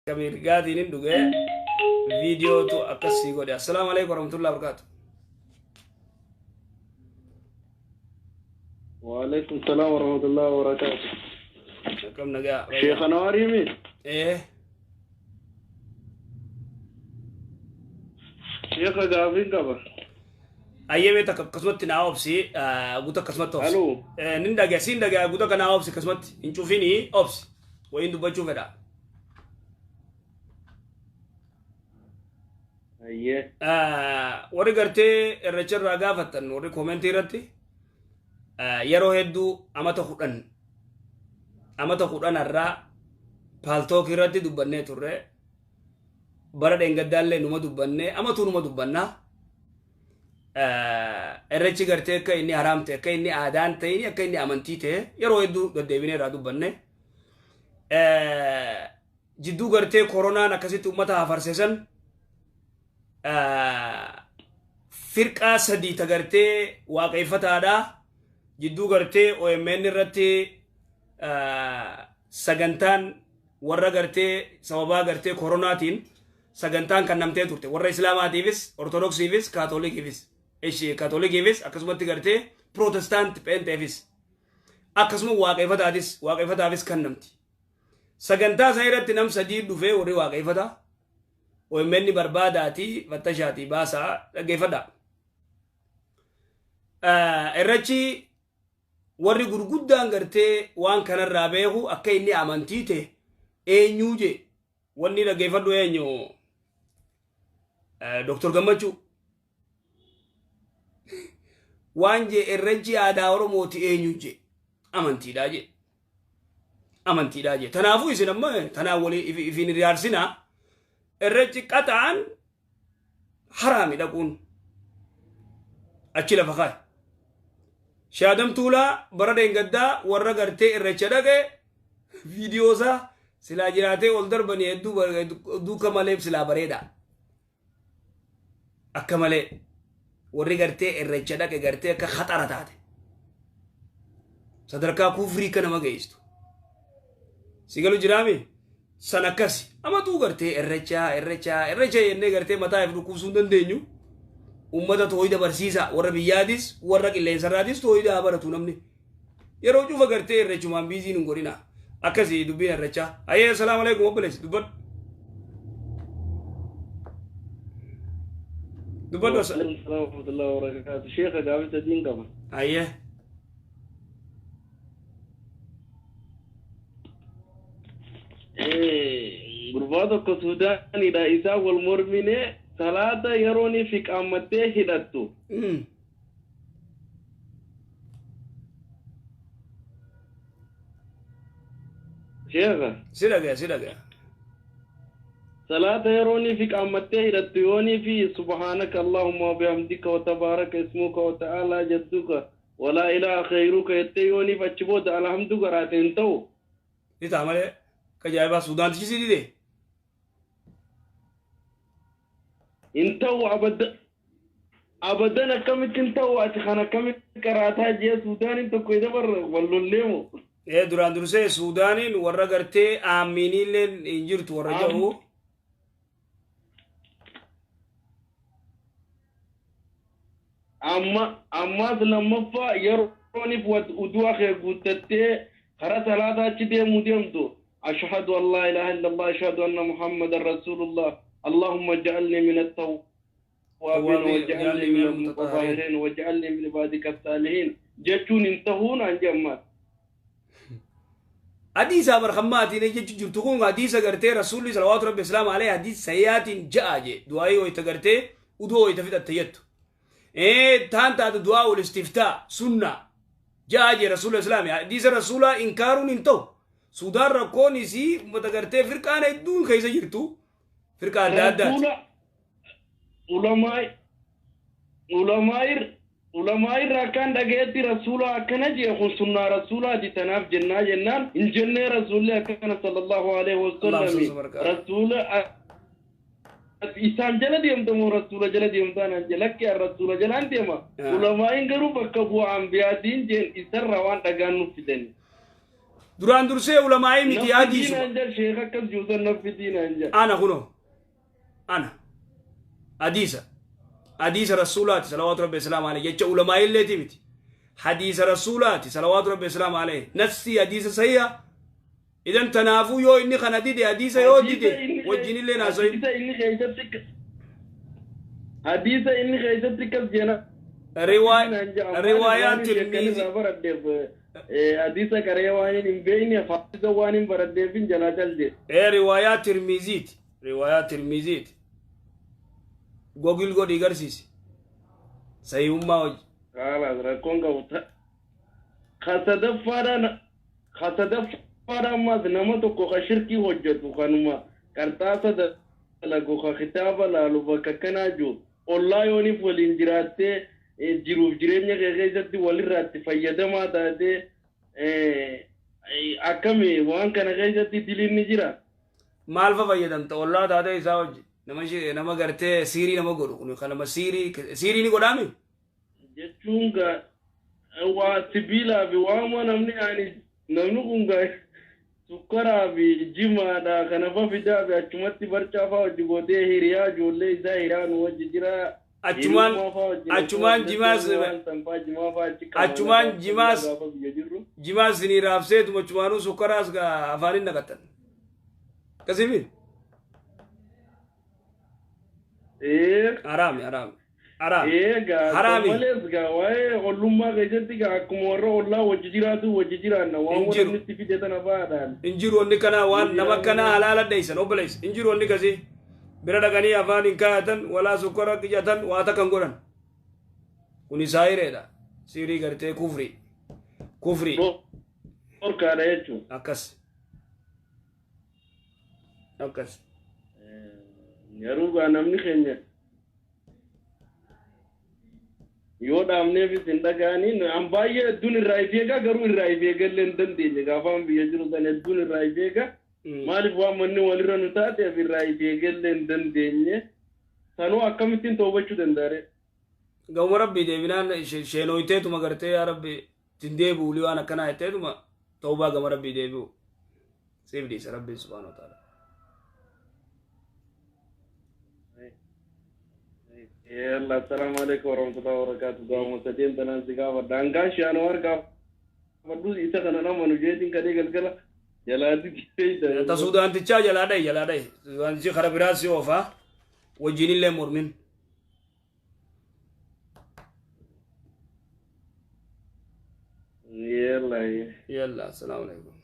كميرقاتي ندوغي فيديو تو أكسي قولي السلام عليكم ورحمة الله وبركاته. وعليكم السلام ورحمة الله وبركاته. كم نجا شيخ أنواري مين؟ إيه شيخ جابين كبر. أيامي تكسمت ناوبسي قوتا كسمت أوبسي. ألو. نندقى سندقى قوتا كناوبسي كسمت إنشوفيني أوبسي وين دبا شوفنا. أيه. warri gartee irracharraa gaafatan warri koomentii irratti yeroo hedduu amata kudhan irraa paaltook irratti dubbannee turre bara dheengaddaallee numa dubbanne amatu numa dubbanna irrechi gartee akka inni haraam ta'e akka inni aadaan ta'e akka inni amantii ta'e yeroo hedduu gaddeebinee irraa dubbanne jidduu gartee koronaan akkasitti ummata hafarsesan firqaa sadii tagartee waaqeffataadha jidduu gartee OMN irratti sagantaan warra gartee sababaa gartee koronaatiin sagantaan kan namtee turte warra islaamaatiifis ortodoksiifis kaatolikiifis akkasumatti gartee protestant penteefis akkasuma waaqeffataafis kan namti sagantaa isaa irratti nam sadii dhufee warri waaqeffata OMN barbaadaati fattashaati baasaa dhaggeeffadha. Irrachi warri gurguddaan gartee waan kanarraa beeku akka inni amantii ta'e eenyuu je wanni dhaggeeffadhu eenyu Dr. Gammachuu waan je irrachi aadaa Oromooti eenyuu je amantiidhaa je tanaafuu isin amma tanaa walii ifin riyaarsinaa irrachi qaxaan haraami dhaquun achi lafa kaay shaadam tuulaa bara dheengaddaa warra gartee irracha dhaqe viidiyoosaa silaa jiraatee ol darbanii hedduu kamaleef silaa bareeda akka malee warri gartee irracha dhaqe gartee akka khaxara taate sadarkaa kufrii kana nama geessu sigalu jiraami san akkasi amatu gartee irracha yennee gartee mataa if dhukkubsuu dandeenyu ummata tooyida barsiisa warra biyyaadis warra qilleensarraatis tooyida baratu namni yeroo cufa gartee irrachumaan biiziin hin godhina akkasi dubbiin irracha ayyee assalaamu alaikum obboleessi dubbadhu warahmatullahi wabarakatuh. Sheekha gaafisa diin qaba. ayyee gurbaa tokko Suudaanidha isaa wal mormine salaata yerooni fi qaammattee hidhattu. Sheekha. Sidaga. صلاة يروني في قامته يرتيوني في سبحانك اللهم وبحمدك وتبارك اسمك وتعالى جدك ولا إله خيرك يتيوني فاتشبوت الحمد قرات انتو دي تعمل كجايبا سودان تشي سيدي دي انتو أبدا كم انتو أتخانا كم قراتها جي سودان انتو كويدا بر واللوليمو ايه دران درسي سودانين ورا قرتي آميني لين انجرت ورا جهو amma lamaffa yeroonif uduu akee guuttattee karaa salaataa achi deemuu deemtu ashhadu an laa ilaaha illallah ashhadu anna muhammadan rasulullah allahumma ij'alni min at-tawwabin waj'alni min al-mutatahhirin waj'alni min ibadika as-salihin jechuun intahuun anjammat hadiisa barkhamaatiin jechu jirtu kun hadiisa gartee rasuulli salawaatu rabbi islaam alayhi hadiis sayyaatiin ja'aje du'aayii hoyta gartee uduu hoyta fidhatte jettu تانتا دعاء والاستفتاء سنة جاء رسول الإسلام حديث الرسول إنكار انتو سودان ركوني سي متغرتي فرقان يدون كيسا جرتو فرقان دادات علماء راكان دقيتي رسول أكنا جيخون سنة رسول دي تناف جنة جنان الجنة رسول أكنا صلى الله عليه وسلم رسول إسان جل ديمتمو رسول جل ديمتانا جلك يا رسول جلان ديما علماء إنكروا بكبوا أنبياء دين جن إسر روان تغانو فيدن duraan dursee ulamaa'ii miti نفي hadiisu دين أنجل شيخ كم جوزا نفي دين أنجل ana kuno ana hadiisa rasuulaati salawaatu rabbi islaam alayhi jecha ulamaa'ii illeeti miti hadiisa rasuulaati salawaatu rabbi islaam alayhi nafsi hadiisa sayya idan tanaafu yoo inni kana dide hadiisa yoo dide wajjin illee naasoyin حديثة إني خيزتك الجنة روايات ترمذي حديثة كريوانين بيني فاضي وانين بردين جلاتل دي روايات ترمذي جوجل قد يقرسيس سيوم ما وجه خلاص ركون قوتا خصدفارا ما نمتو كو شركي وجدو خانوما كرتاسة لغو خطابة لالو بككنا والله يوني فولين جراتي جروف جرينيا غيزتي ولراتي فيدما تاتي أكمي وان كان غيزتي دلين نجرا مالفا فيدمت والله تاتي يساوج nama gartee siirii nama godhu kun kanama siirii ni godhaami jechuun waa sibiilaa fi waama namni kun sukkaraa fi jimaadha kanafa fidaa fi achumatti barcaa fa'aa hojii godhee hiriyaa ijoollee isaa hiriyaa nu wajji jira achumaan jimaas ni raabseetuma achumaanuu sukkaraas afaanin naqatan akkasiifi harami males ga wae ollumma gejenti ga akkumorro olla wajji jiraanna waan wanitti fidetana baadan injiru onni kana waan nama kana halala deysan obleis injiru onni kasi bira dagani afaan kaatan wala sukara qijatan waata kan godhan kuni saayireedha siirii gartee kufri orkaadha jechuun akkas garuu gaa namni keenya yoo dhaabneefis hin dhaga'anii an baay'ee hedduun irraa ifeegaa garuu irraa ifeegallee hin dandeenye gaafaan biyya jiru san hedduun irraa ifeega maaliif waan manni walirra nu taateef irraa ifeegallee hin dandeenye sanuu akkamittiin toobachuu danda'are gawma rabbii deebinaan sheenooyteetuma gartee yaa rabbi tin deebi'u waan akkanaa jetteetuma toobaa gama rabbii deebi'u siif dhiisa rabbiin subhaanahu wa ta'ala يلا السلام عليكم ورحمة الله وبركاته. قام سدين تنان سقافة دانكاش أنا ورقة فردوس إذا كنا نام نجيتين كذي كذا جلادي كذي. تسودان تجا جلادي سودان تجا خراب راسي وفا وجيني اللي مرمين. يلا يلا السلام عليكم.